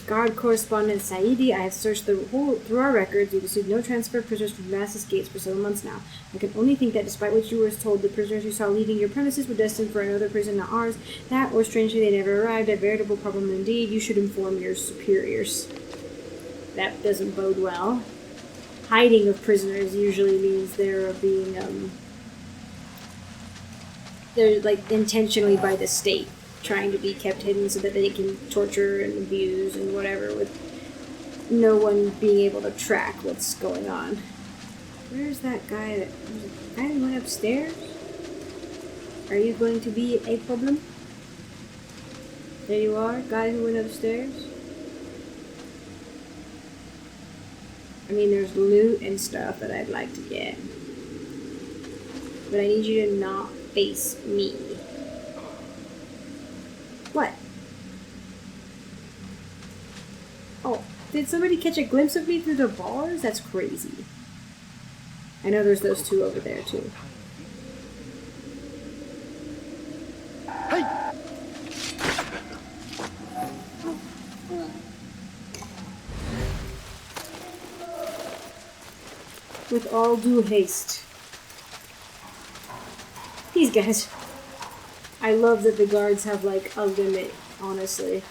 Guard Correspondent Saidi, I have searched through our records. We've received no transfer of prisoners from mass escapes for several months now. I can only think that despite what you were told, the prisoners you saw leaving your premises were destined for another prison, not ours. That, or strangely, they never arrived. A veritable problem indeed. You should inform your superiors. That doesn't bode well. Hiding of prisoners usually means they're being, they're, like, intentionally by the state trying to be kept hidden so that they can torture and abuse and whatever with no one being able to track what's going on. Where's that guy that went upstairs? Are you going to be a problem? There you are, guy who went upstairs. I mean, there's loot and stuff that I'd like to get. But I need you to not face me. What? Oh, did somebody catch a glimpse of me through the bars? That's crazy. I know there's those two over there, too. Hey! With all due haste. These guys. I love that the guards have, like, a limit, honestly.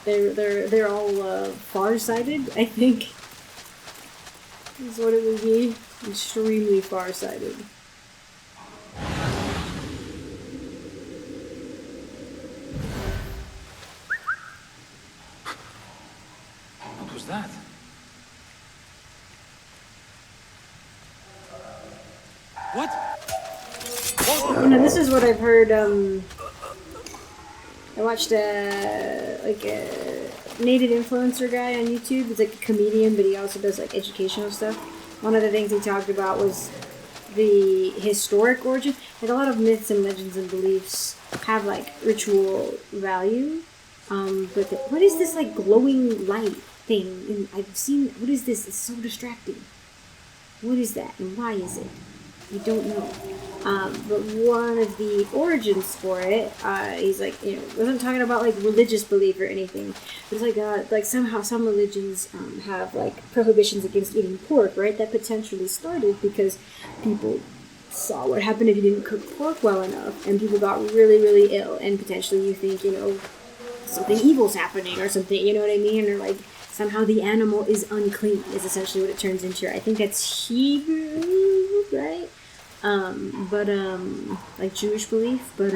They're all far-sighted, I think. Is what it would be. Extremely far-sighted. What was that? What? You know, this is what I've heard, I watched a native influencer guy on YouTube. He's like a comedian, but he also does like educational stuff. One of the things he talked about was the historic origin. Like a lot of myths and legends and beliefs have like ritual value. But what is this like glowing light thing? And I've seen, what is this? It's so distracting. What is that and why is it? You don't know. But one of the origins for it, he's like, you know, wasn't talking about like religious belief or anything. It's like somehow some religions have like prohibitions against eating pork, right? That potentially started because people saw what happened if you didn't cook pork well enough, and people got really, really ill, and potentially you think, you know, something evil's happening or something, you know what I mean? Or like somehow the animal is unclean is essentially what it turns into. I think that's Hebrew, right? Like Jewish belief, but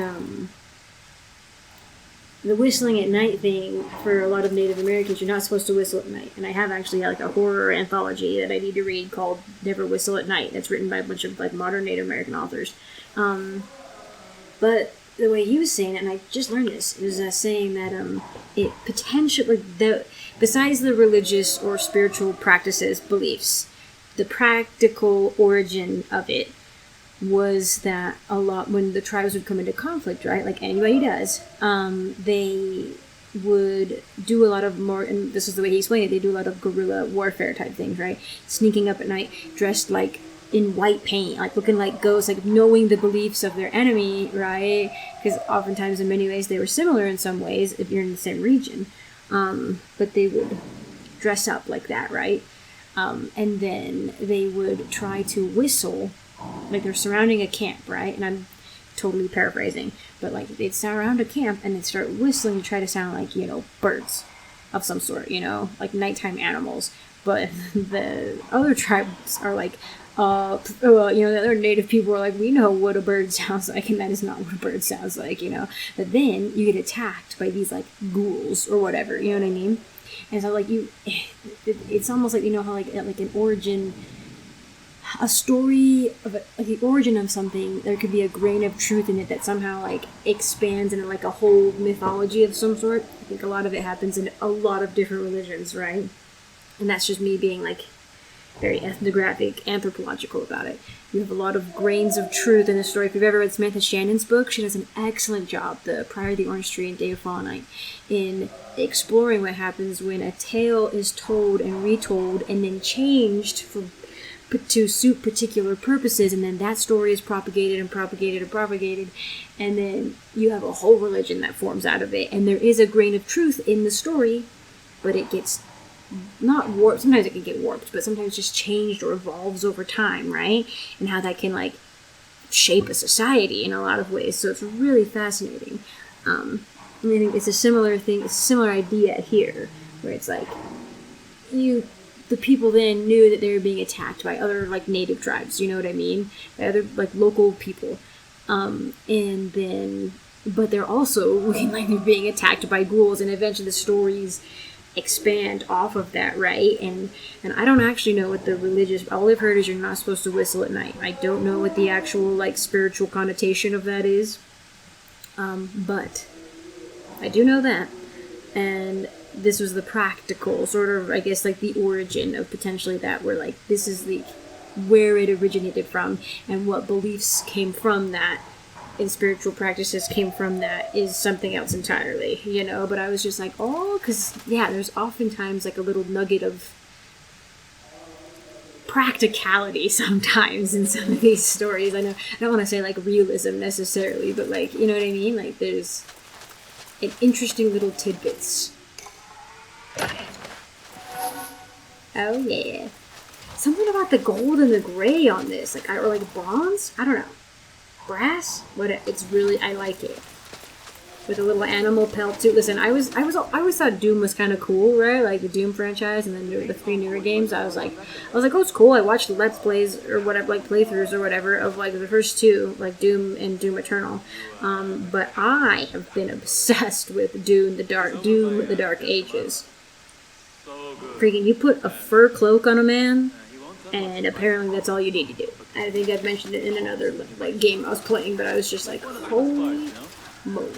the whistling at night thing for a lot of Native Americans, you're not supposed to whistle at night. And I have actually like a horror anthology that I need to read called Never Whistle at Night. That's written by a bunch of like modern Native American authors. But the way he was saying it, and I just learned this, it was saying that it potentially, besides the religious or spiritual practices, beliefs, the practical origin of it was that a lot, when the tribes would come into conflict, right, like anybody does, they would do a lot of more, and this is the way he explained it, they do a lot of guerrilla warfare type things, right, sneaking up at night, dressed like in white paint, like looking like ghosts, like knowing the beliefs of their enemy, right, because oftentimes in many ways they were similar in some ways if you're in the same region, but they would dress up like that, right, and then they would try to whistle. Like they're surrounding a camp, right? And I'm totally paraphrasing, but like they'd surround a camp and they'd start whistling to try to sound like, you know, birds of some sort, you know, like nighttime animals. But the other tribes are like, you know, the other native people are like, we know what a bird sounds like, and that is not what a bird sounds like, you know. But then you get attacked by these like ghouls or whatever, you know what I mean? And so like it's almost like, you know how like an origin. A story of like the origin of something, there could be a grain of truth in it that somehow like expands into like a whole mythology of some sort. I think a lot of it happens in a lot of different religions, right? And that's just me being like very ethnographic, anthropological about it. You have a lot of grains of truth in the story. If you've ever read Samantha Shannon's book, she does an excellent job, The Prior of the Orange Tree and Day of Fall Night, in exploring what happens when a tale is told and retold and then changed to suit particular purposes, and then that story is propagated and propagated and propagated, and then you have a whole religion that forms out of it, and there is a grain of truth in the story, but it gets not warped. Sometimes it can get warped, but sometimes just changed or evolves over time, right? And how that can like shape a society in a lot of ways. So it's really fascinating. And I think it's a similar thing, a similar idea here, where it's like the people then knew that they were being attacked by other like native tribes. You know what I mean? By other like local people, and then but they're also looking like they're being attacked by ghouls, and eventually the stories expand off of that, right? And I don't actually know what the religious, all I've heard is you're not supposed to whistle at night. I don't know what the actual like spiritual connotation of that is, but I do know that. And this was the practical sort of, I guess, like the origin of potentially that, where like this is the where it originated from, and what beliefs came from that and spiritual practices came from that is something else entirely, you know. But I was just like, oh, because yeah, there's oftentimes like a little nugget of practicality sometimes in some of these stories. I know I don't want to say like realism necessarily, but like, you know what I mean, like there's an interesting little tidbits. Oh yeah, something about the gold and the gray on this, like or like bronze, I don't know, brass, what it's really, I like it with a little animal pelt too. Listen, I always thought Doom was kind of cool, right? Like the Doom franchise, and then the 3 newer games. I was like, oh, it's cool. I watched the Let's Plays or whatever, like playthroughs or whatever of like the first 2, like Doom and Doom Eternal. But I have been obsessed with Doom: The Dark Ages. Freaking, you put a fur cloak on a man, and apparently that's all you need to do. I think I've mentioned it in another like game I was playing, but I was just like, holy moly.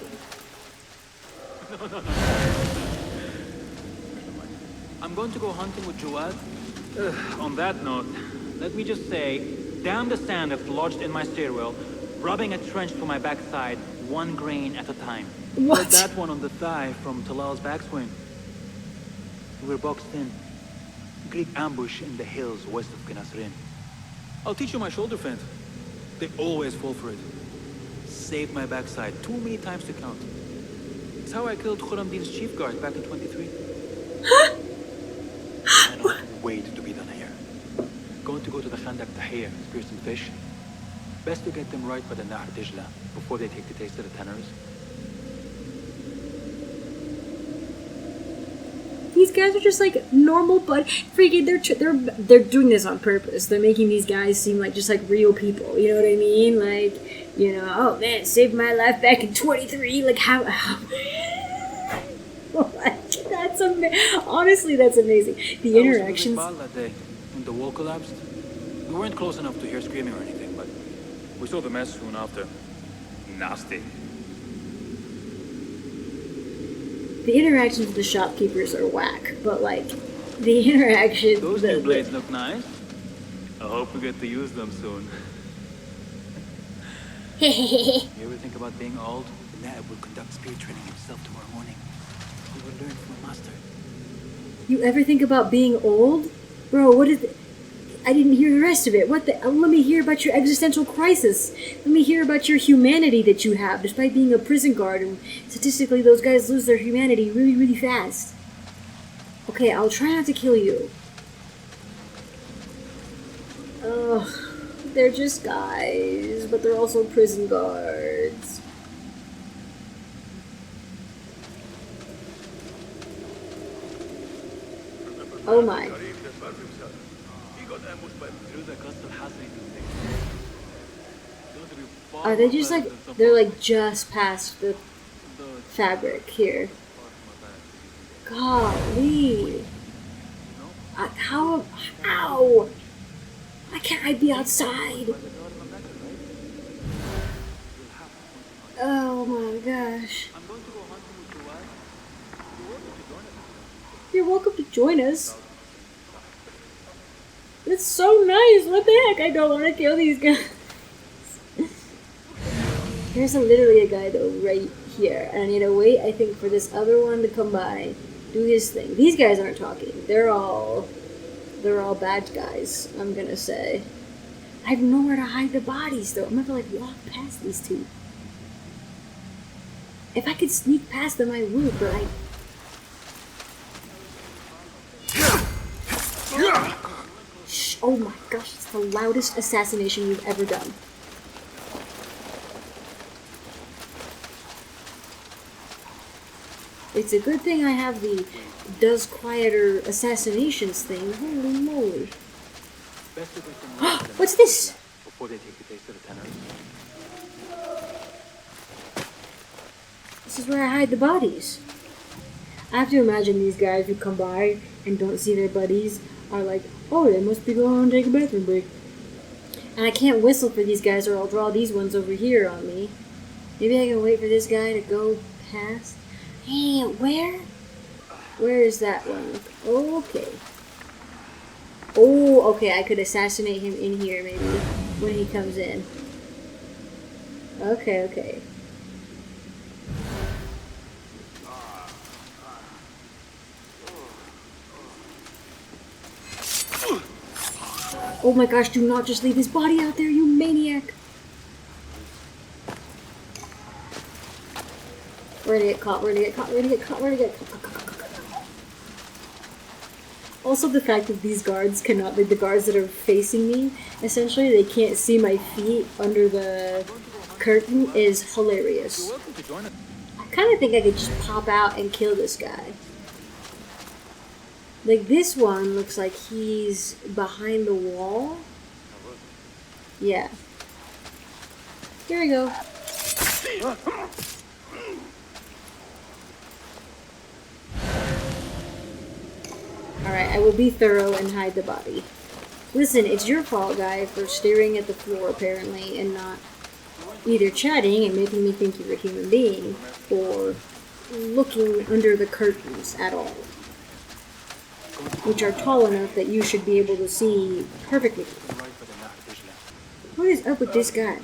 I'm going to go hunting with Joad. On that note, let me just say, damn the sand that's lodged in my stairwell, rubbing a trench to my backside, 1 grain at a time. What? Like that one on the thigh from Talal's backswing. We're boxed in. Greek ambush in the hills west of Genasrin. I'll teach you my shoulder feint. They always fall for it. Saved my backside too many times to count. It's how I killed Khurramdin's chief guard back in 23. I don't wait to be done here. Going to go to the Khandak to Heir, spear some fish. Best to get them right by the Nahr Dijla before they take the taste of the tenors. These guys are just like normal, but freaking they're doing this on purpose. They're making these guys seem like just like real people. You know what I mean? Like, you know, oh man, saved my life back in 23. Like how that's honestly, that's amazing. The interactions. That day when the wall collapsed. We weren't close enough to hear screaming or anything, but we saw the mess soon after. Nasty. The interactions with the shopkeepers are whack, but like the interaction. Those new blades look nice. I hope we get to use them soon. You ever think about being old? The Naib will conduct spear training himself tomorrow morning. He will learn from a master. You ever think about being old? Bro, what is it? I didn't hear the rest of it. What the? Let me hear about your existential crisis. Let me hear about your humanity that you have, despite being a prison guard. And statistically, those guys lose their humanity really, really fast. Okay, I'll try not to kill you. Ugh, they're just guys, but they're also prison guards. Oh my. Are they just like, they're like just past the fabric here. Golly. How? Why can't I be outside? Oh my gosh. You're welcome to join us. It's so nice. What the heck? I don't want to kill these guys. There's literally a guy though right here, and I need to wait, I think, for this other one to come by, do his thing. These guys aren't talking. They're all bad guys, I'm gonna say. I have nowhere to hide the bodies though. I'm gonna have to like walk past these two. If I could sneak past them, I would, but Oh my gosh, it's the loudest assassination you've ever done. It's a good thing I have the does quieter assassinations thing. Holy moly. What's this? Before they take the case to the tenors. This is where I hide the bodies. I have to imagine these guys who come by and don't see their buddies are like, oh, they must be going to take a bathroom break. And I can't whistle for these guys or I'll draw these ones over here on me. Maybe I can wait for this guy to go past. Hey, where? Where is that one? Okay. Oh, okay, I could assassinate him in here maybe when he comes in. Okay, okay. Oh my gosh, do not just leave his body out there, you maniac! We're gonna get caught, we're gonna get caught, we're gonna get caught, we're gonna get caught. Also, the fact that these guards cannot, like the guards that are facing me, essentially, they can't see my feet under the curtain is hilarious. You're welcome to join us. I kind of think I could just pop out and kill this guy. Like, this one looks like he's behind the wall. Yeah. Here we go. Alright, I will be thorough and hide the body. Listen, it's your fault, guy, for staring at the floor, apparently, and not either chatting and making me think you're a human being, or looking under the curtains at all. Which are tall enough that you should be able to see perfectly. What is up with this guy?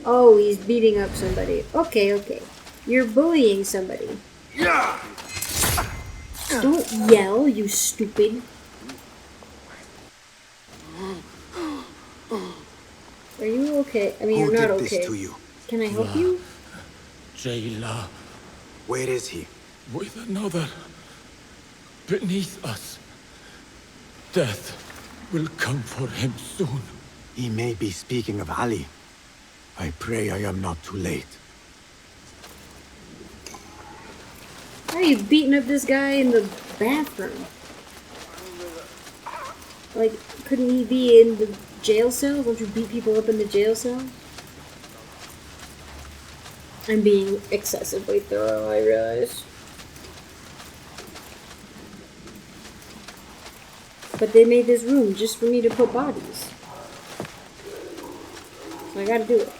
Oh, he's beating up somebody. Okay, okay. You're bullying somebody. Don't yell, you stupid. Are you okay? I mean, Who you're not did okay. this to you? Can I help you? Jailer, Where is he? with another beneath us. Death will come for him soon. He may be speaking of Ali. I pray I am not too late. Why are you beating up this guy in the bathroom? Like, couldn't he be in the jail cell? Don't you beat people up in the jail cell? I'm being excessively thorough, I realize. But they made this room just for me to put bodies. So I gotta do it.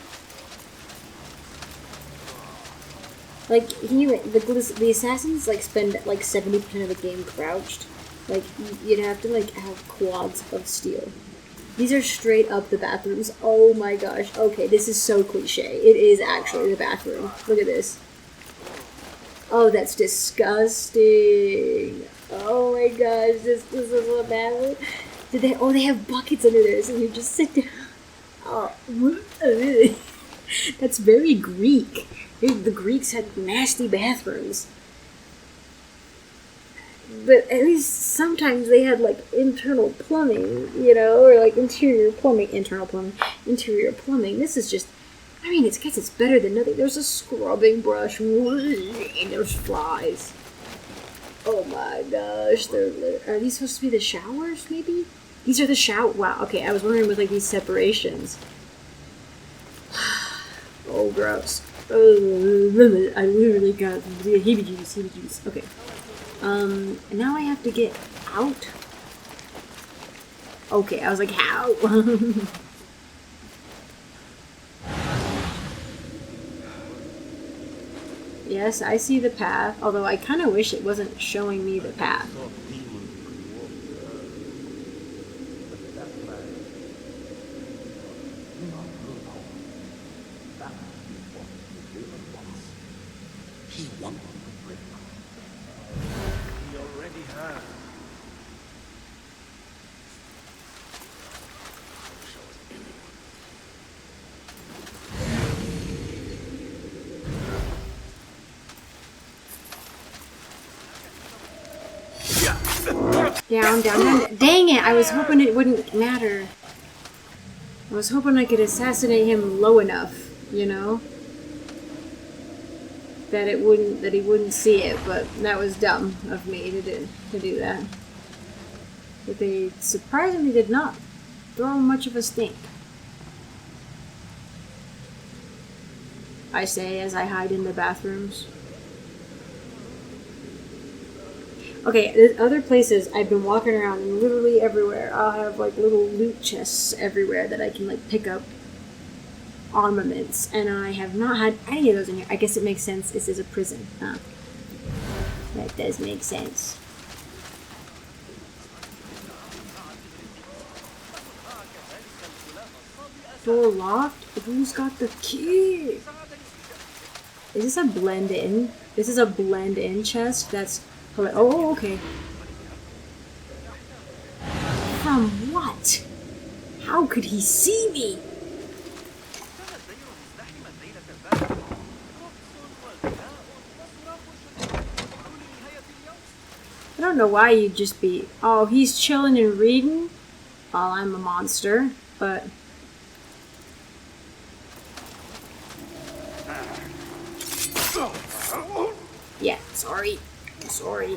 Like, the assassins, like, spend, like, 70% of the game crouched. Like, you'd have to, like, have quads of steel. These are straight up the bathrooms. Oh my gosh. Okay, this is so cliche. It is actually the bathroom. Look at this. Oh, that's disgusting. Oh my gosh, this is a bathroom. They have buckets under there, so you just sit down. Oh, that's very Greek. The Greeks had nasty bathrooms. But at least sometimes they had, like, internal plumbing, you know, or, like, interior plumbing. This is just, I mean, I guess it's better than nothing. There's a scrubbing brush, and there's flies. Oh my gosh, are these supposed to be the showers, maybe? These are the shower. Wow, okay, I was wondering with, like, these separations. Oh, gross. I literally got heebie-jeebies. Okay. Now I have to get out? Okay, I was like, how? Yes, I see the path, although I kind of wish it wasn't showing me the path. Down, down, down. Dang it! I was hoping it wouldn't matter. I was hoping I could assassinate him low enough, you know? That he wouldn't see it, but that was dumb of me to do that. But they surprisingly did not throw much of a stink. I say as I hide in the bathrooms. Okay, there's other places I've been walking around and literally everywhere. I'll have like little loot chests everywhere that I can like pick up armaments, and I have not had any of those in here. I guess it makes sense. This is a prison. Huh? That does make sense. Door locked? Who's got the key? Is this a blend in? This is a blend in chest? That's... Oh, okay. From what? How could he see me? I don't know why you'd just be... Oh, he's chilling and reading while I'm a monster, but... Yeah, sorry. I'm sorry.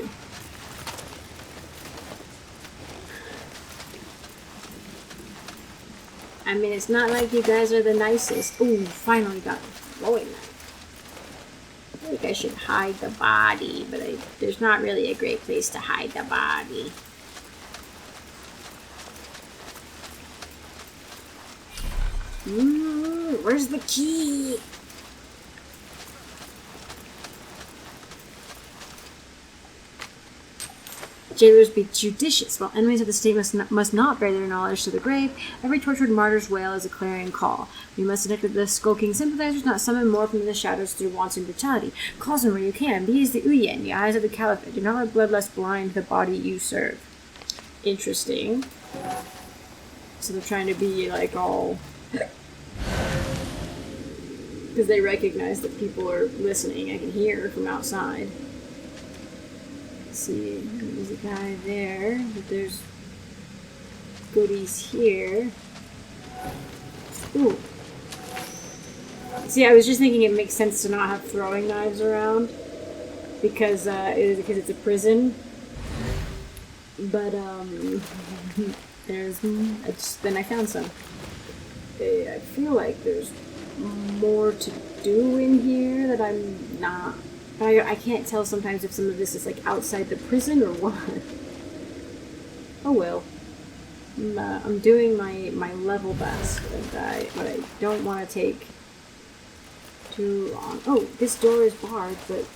I mean, it's not like you guys are the nicest. Ooh, finally got a throwing knife. I think I should hide the body, but there's not really a great place to hide the body. Where's the key? Jailers be judicious. While enemies of the state must not bear their knowledge to the grave, every tortured martyr's wail is a clarion call. We must detect the skulking sympathizers, not summon more from the shadows through wanton brutality. Calls them where you can. Be as the Uyen, the eyes of the Caliphate. Do not let bloodlust blind the body you serve. Interesting. So they're trying to be like all... Because they recognize that people are listening. I can hear from outside. See, there's a guy there, but there's goodies here. Ooh. See, I was just thinking it makes sense to not have throwing knives around because it's a prison. But then I found some. I feel like there's more to do in here that I'm not. I can't tell sometimes if some of this is like outside the prison or what. Oh well. I'm doing my level best, but I don't want to take too long. Oh, this door is barred, but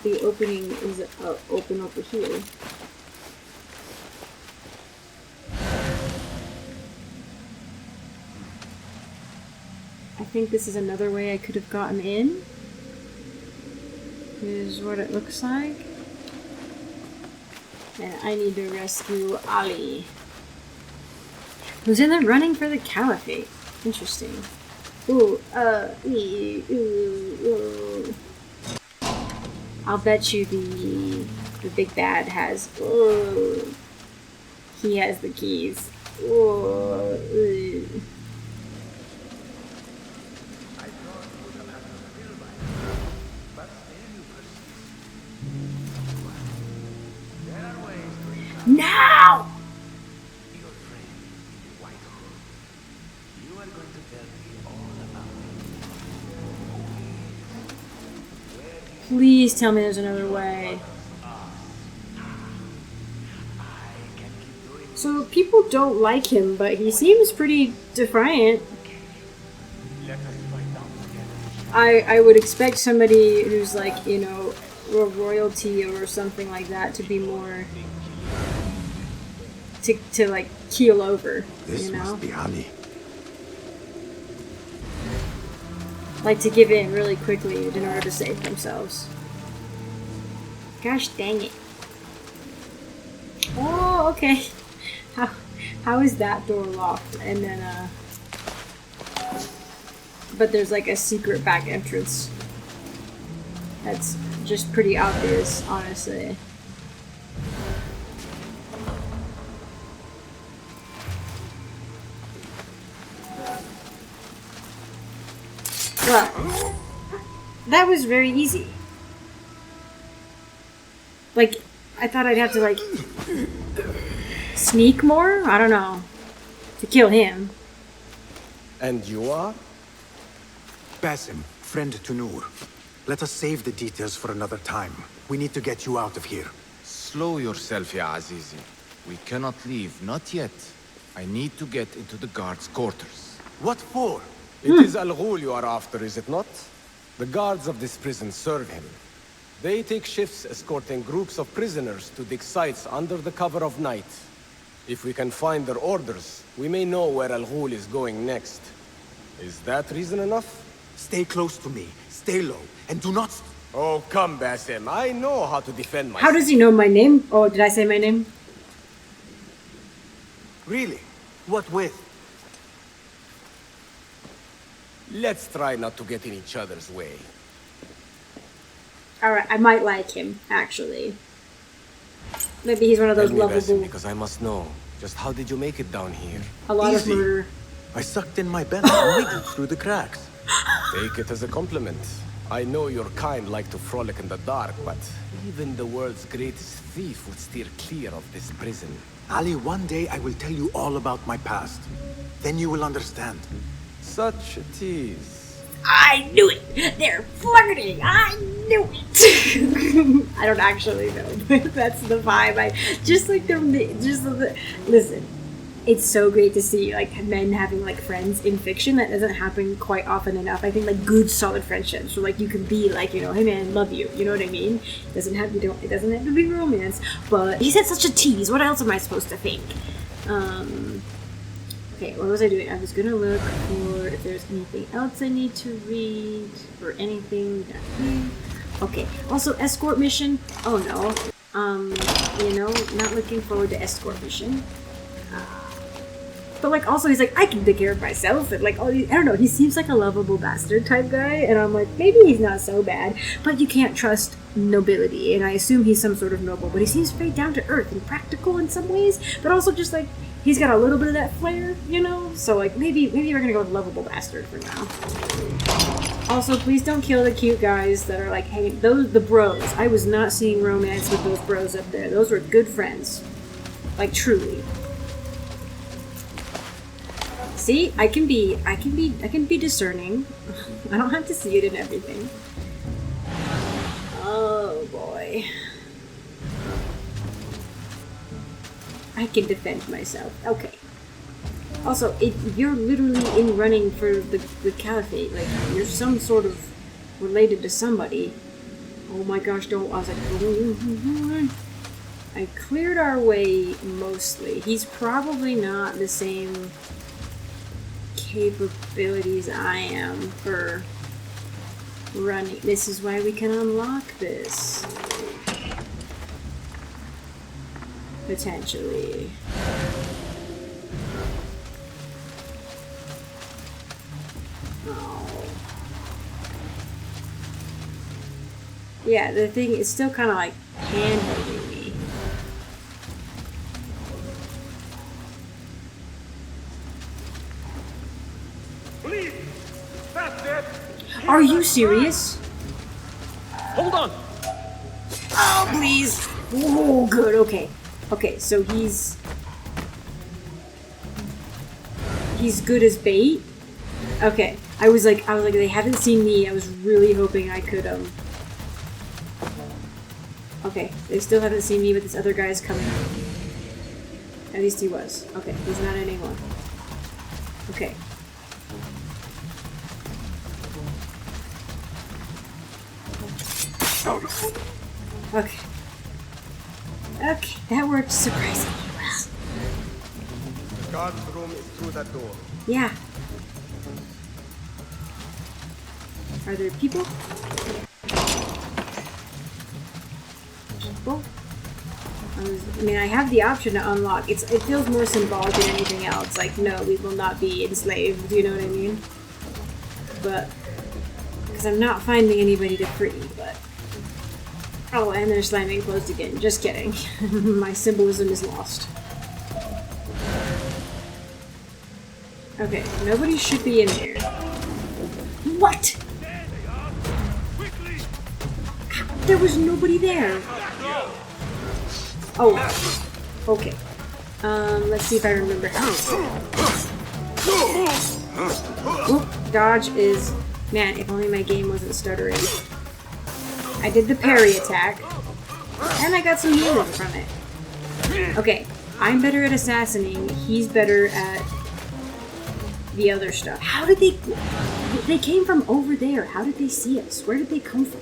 the opening is open over here. I think this is another way I could have gotten in. Is what it looks like. And I need to rescue Ali, who's in the running for the Caliphate. Interesting. Ooh, I'll bet you the big bad has. Ooh, he has the keys. Ooh. Now! Please tell me there's another way. So people don't like him, but he seems pretty defiant. I would expect somebody who's like, you know, royalty or something like that to be more... To like keel over, This you know? must be Ali. Like to give in really quickly in order to save themselves. Gosh dang it. Oh, okay. How is that door locked? And then but there's like a secret back entrance. That's just pretty obvious, honestly. Well, that was very easy. Like, I thought I'd have to, like, sneak more? I don't know. To kill him. And you are? Basim, friend to Noor. Let us save the details for another time. We need to get you out of here. Slow yourself, ya Azizi. We cannot leave, not yet. I need to get into the guards' quarters. What for? It is Al Ghul you are after, is it not? The guards of this prison serve him. They take shifts escorting groups of prisoners to dig sites under the cover of night. If we can find their orders, we may know where Al Ghul is going next. Is that reason enough? Stay close to me, stay low, and do not... Oh, come, Basim. I know how to defend myself. How does he know my name? Oh, did I say my name? Really? What with? Let's try not to get in each other's way. Alright, I might like him, actually. Maybe he's one of those Tell me, Basim, lovable... because I must know. Just how did you make it down here? A lot Easy. of murder. I sucked in my belly and wiggled through the cracks. Take it as a compliment. I know your kind like to frolic in the dark, but even the world's greatest thief would steer clear of this prison. Ali, one day I will tell you all about my past. Then you will understand. Such a tease. I knew it! They're flirting! I knew it! I don't actually know, but that's the vibe. Listen, it's so great to see, like, men having, like, friends in fiction. That doesn't happen quite often enough. I think, like, good, solid friendships, where, like, you can be, like, you know, hey man, love you, you know what I mean? It doesn't have to be romance, but he said such a tease. What else am I supposed to think? Okay, what was I doing? I was gonna look for if there's anything else I need to read, or anything that okay, also escort mission. Oh no. You know, not looking forward to escort mission. But, like, also he's like, I can take care of myself, and, like, I don't know, he seems like a lovable bastard type guy, and I'm like, maybe he's not so bad, but you can't trust nobility, and I assume he's some sort of noble, but he seems very down to earth and practical in some ways, but also just, like, he's got a little bit of that flair, you know? So, like, maybe we're gonna go with lovable bastard for now. Also, please don't kill the cute guys that are, like, hanging, the bros. I was not seeing romance with those bros up there. Those were good friends. Like, truly. See, I can be discerning. I don't have to see it in everything. Oh boy. I can defend myself. Okay. Also, you're literally in running for the caliphate. Like, you're some sort of related to somebody. Oh my gosh, don't. I was like, I cleared our way mostly. He's probably not the same capabilities I am for running. This is why we can unlock this. Potentially. Oh. Yeah, the thing is still kind of like hand-holding me. Please! That's it! Are you serious? Hold on! Oh, please! Oh, good, okay. Okay, so he's good as bait? Okay. I was like, they haven't seen me. I was really hoping I could, Okay, they still haven't seen me, but this other guy is coming. At least he was. Okay, he's not anymore. Okay. Okay. Okay, that worked surprisingly well. The guard's room is through that door. Yeah. Are there people? People? I mean, I have the option to unlock. It feels more symbolic than anything else. Like, no, we will not be enslaved. You know what I mean? But because I'm not finding anybody to free. But oh, and they're slamming closed again. Just kidding. My symbolism is lost. Okay, nobody should be in here. What? There was nobody there. Oh, okay. Let's see if I remember how. Oop, dodge is... Man, if only my game wasn't stuttering. I did the parry attack, and I got some healing from it. Okay, I'm better at assassinating, he's better at the other stuff. How did they... They came from over there. How did they see us? Where did they come from?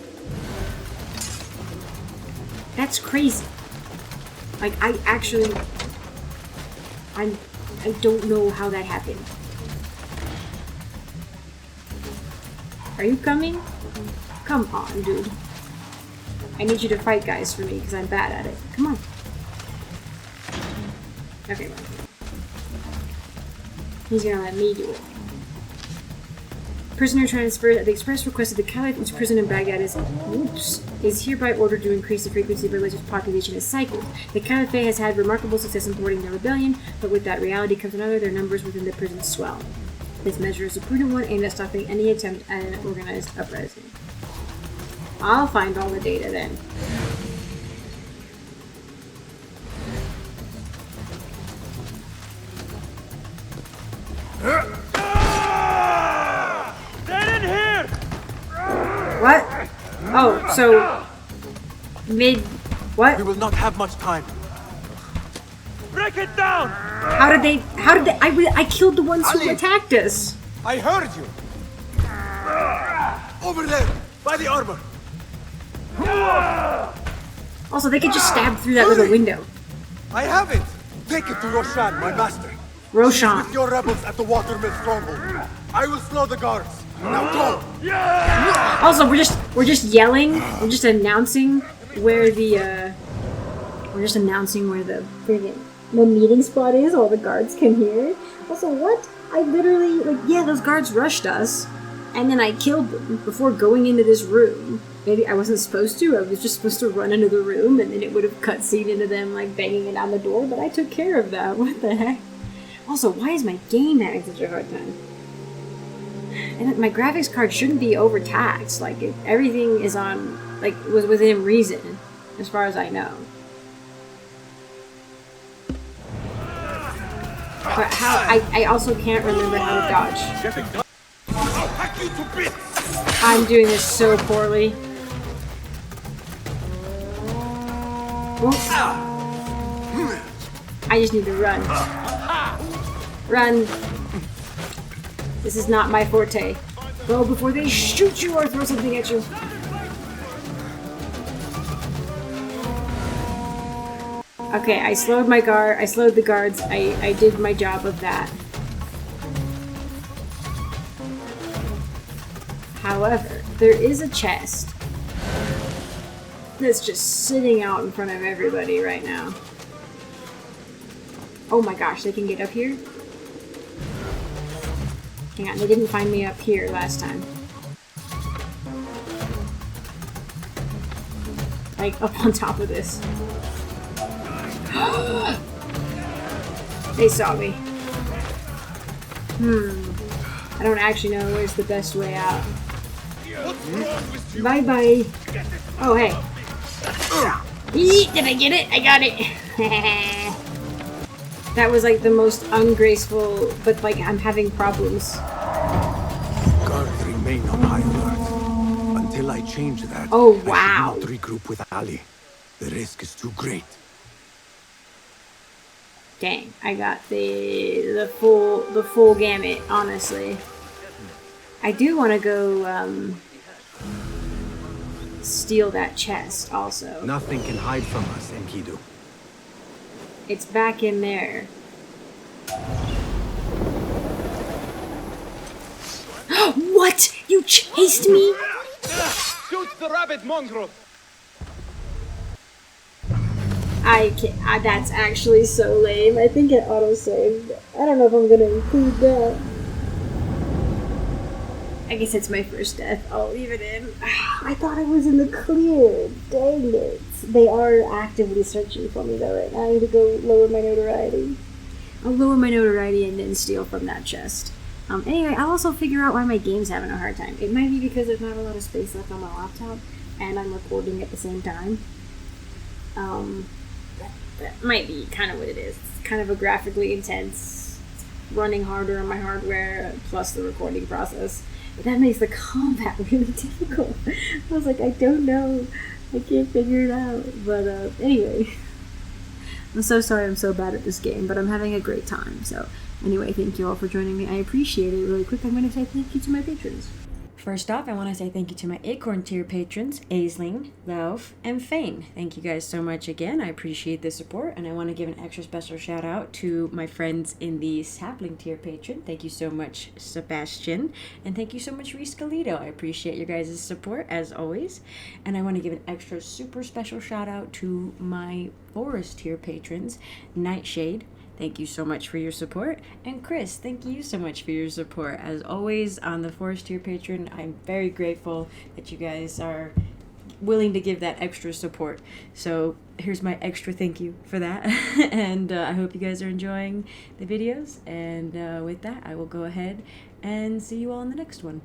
That's crazy. Like, I don't know how that happened. Are you coming? Come on, dude. I need you to fight guys for me because I'm bad at it. Come on. Okay, well. He's gonna let me do it. Prisoner transferred at the express request of the Caliph into prison in Baghdad is hereby ordered to increase the frequency of religious population as cycles. The Caliphate has had remarkable success in thwarting the rebellion, but with that reality comes another, their numbers within the prison swell. This measure is a prudent one aimed at stopping any attempt at an organized uprising. I'll find all the data then. What? Oh, so what? We will not have much time. Break it down! How did they I killed the ones who attacked us. I heard you. Over there, by the armor. Also, they could just stab through that little window. I have it. Take it to Roshan, my master. Roshan. With your rebels at the watermill stronghold. I will slow the guards. Now go. Also, we're just yelling. We're just announcing where the the meeting spot is. All the guards can hear. Also, what? I literally those guards rushed us, and then I killed them before going into this room. Maybe I wasn't supposed to. I was just supposed to run into the room, and then it would have cutscene into them banging it on the door. But I took care of that. What the heck? Also, why is my game having such a hard time? And my graphics card shouldn't be overtaxed. Everything is on, was within reason, as far as I know. But I also can't remember how to dodge. I'm doing this so poorly. Oops. I just need to run. Run. This is not my forte. Go before they shoot you or throw something at you. Okay, I slowed the guards. I did my job of that. However, there is a chest that's just sitting out in front of everybody right now. Oh my gosh, they can get up here? Hang on, they didn't find me up here last time. Up on top of this. They saw me. I don't actually know where's the best way out. Bye bye. Oh, hey. Did I get it? I got it. That was the most ungraceful, but I'm having problems. Guards remain on high alert. Until I change that, oh wow. I should not regroup with Ali. The risk is too great. Dang, I got the full gamut, honestly. I do want to go steal that chest also. Nothing can hide from us, Enkidu. It's back in there. What? You chased me? Shoot the rabbit mongrel! I can't. That's actually so lame. I think it auto-saved. I don't know if I'm gonna include that. I guess it's my first death. I'll leave it in. I thought I was in the clear. Dang it. They are actively searching for me though right now. I need to go lower my notoriety. I'll lower my notoriety and then steal from that chest. Anyway, I'll also figure out why my game's having a hard time. It might be because there's not a lot of space left on my laptop, and I'm recording at the same time. That might be kind of what it is. It's kind of a graphically intense, running harder on my hardware, plus the recording process. But that makes the combat really difficult. I was like, I don't know. I can't figure it out. But anyway, I'm so sorry I'm so bad at this game, but I'm having a great time. So anyway, thank you all for joining me. I appreciate it. Really quick, I'm going to say thank you to my patrons. First off, I want to say thank you to my Acorn tier patrons, Aisling, Lauf, and Fane. Thank you guys so much again. I appreciate the support, and I want to give an extra special shout out to my friends in the Sapling tier patron. Thank you so much, Sebastian, and thank you so much, Reese Galito. I appreciate your guys' support, as always. And I want to give an extra super special shout out to my Forest tier patrons, Nightshade. Thank you so much for your support. And Chris, thank you so much for your support. As always, on the Forest tier patron, I'm very grateful that you guys are willing to give that extra support. So here's my extra thank you for that. And I hope you guys are enjoying the videos. And with that, I will go ahead and see you all in the next one.